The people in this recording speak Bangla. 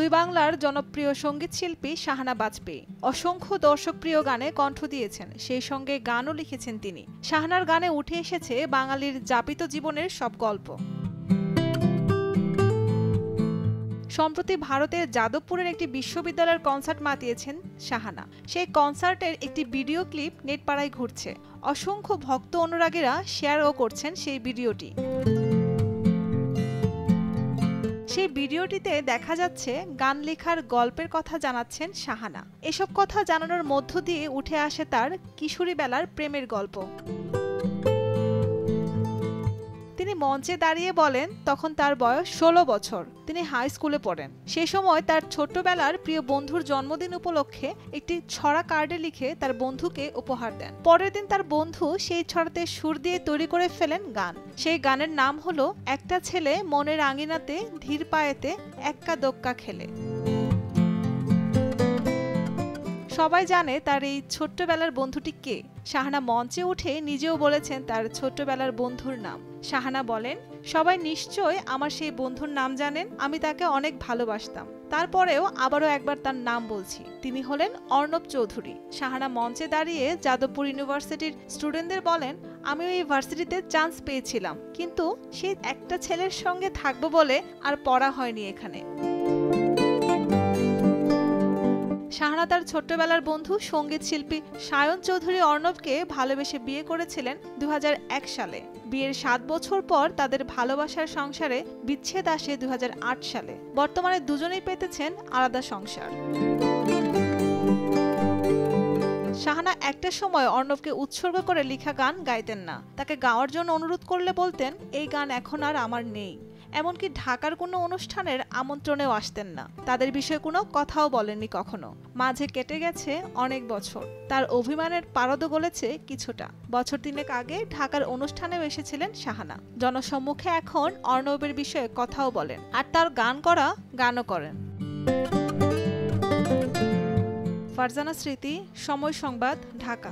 দুই বাংলার জনপ্রিয় সঙ্গীতশিল্পী শাহানা বাজপেয়ী অসংখ্য দর্শকপ্রিয় গানে কণ্ঠ দিয়েছেন, সেই সঙ্গে গানও লিখেছেন তিনি। শাহানার গানে উঠে এসেছে বাঙালির যাপিত জীবনের সব গল্প। সম্প্রতি ভারতের যাদবপুরের একটি বিশ্ববিদ্যালয়ের কনসার্ট মাতিয়েছেন শাহানা। সেই কনসার্টের একটি ভিডিও ক্লিপ নেটপাড়ায় ঘুরছে। অসংখ্য ভক্ত অনুরাগীরা শেয়ারও করছেন সেই ভিডিওটি। সেই ভিডিওটিতে দেখা যাচ্ছে গান লেখার গল্পের কথা জানাচ্ছেন শাহানা। এসব কথা জানানোর মধ্য দিয়ে উঠে আসে তার কিশোরী বেলার প্রেমের গল্প। তিনি মঞ্চে দাঁড়িয়ে বলেন তখন তার বয়স 16 বছর, তিনি হাই স্কুলে পড়েন। সে সময় তার ছোট্টবেলার প্রিয় বন্ধুর জন্মদিন উপলক্ষে একটি ছড়া কার্ডে লিখে তার বন্ধুকে উপহার দেন। পরের দিন তার বন্ধু সেই ছড়াতে সুর দিয়ে তৈরি করে ফেলেন গান। সেই গানের নাম হলো একটা ছেলে মনের আঙিনাতে ধীর পায়েতে এক্কা দোক্কা খেলে। সবাই জানে তার এই ছোট্টবেলার বন্ধুটি কে। শাহানা মঞ্চে উঠে নিজেও বলেছেন তার ছোট্টবেলার বন্ধুর নাম। শাহানা বলেন, সবাই নিশ্চয় আমার সেই বন্ধুর নাম জানেন, আমি তাকে অনেক ভালোবাসতাম। তারপরেও আবারও একবার তার নাম বলছি, তিনি হলেন অর্ণব চৌধুরী। শাহানা মঞ্চে দাঁড়িয়ে যাদবপুর ইউনিভার্সিটির স্টুডেন্টদের বলেন, আমি ওই ইউনিভার্সিটিতে চান্স পেয়েছিলাম, কিন্তু সেই একটা ছেলের সঙ্গে থাকবো বলে আর পড়া হয়নি এখানে। শাহানা তার ছোট্টবেলার বন্ধু সঙ্গীত শিল্পী সায়ন চৌধুরী অর্ণবকে ভালোবেসে বিয়ে করেছিলেন 2001 সালে। বিয়ের 7 বছর পর তাদের ভালোবাসার সংসারে বিচ্ছেদ আসে 2008 সালে। বর্তমানে দুজনেই পেতেছেন আলাদা সংসার। শাহানা একটা সময় অর্ণবকে উৎসর্গ করে লেখা গান গাইতেন না। তাকে গাওয়ার জন্য অনুরোধ করলে বলতেন, এই গান এখন আর আমার নেই। এমনকি ঢাকার কোনো অনুষ্ঠানের আমন্ত্রণেও আসতেন না। তাদের বিষয়ে কোনো কথাও বলেননি কখনো। মাঝে কেটে গেছে অনেক বছর। তার অভিমানের পারদও গলেছে কিছুটা। বছর 3 আগে ঢাকার অনুষ্ঠানেও এসেছিলেন শাহানা। জনসম্মুখে এখন অর্ণবের বিষয়ে কথাও বলেন, আর তার গানও করেন। ফারজানা স্মৃতি, সময় সংবাদ, ঢাকা।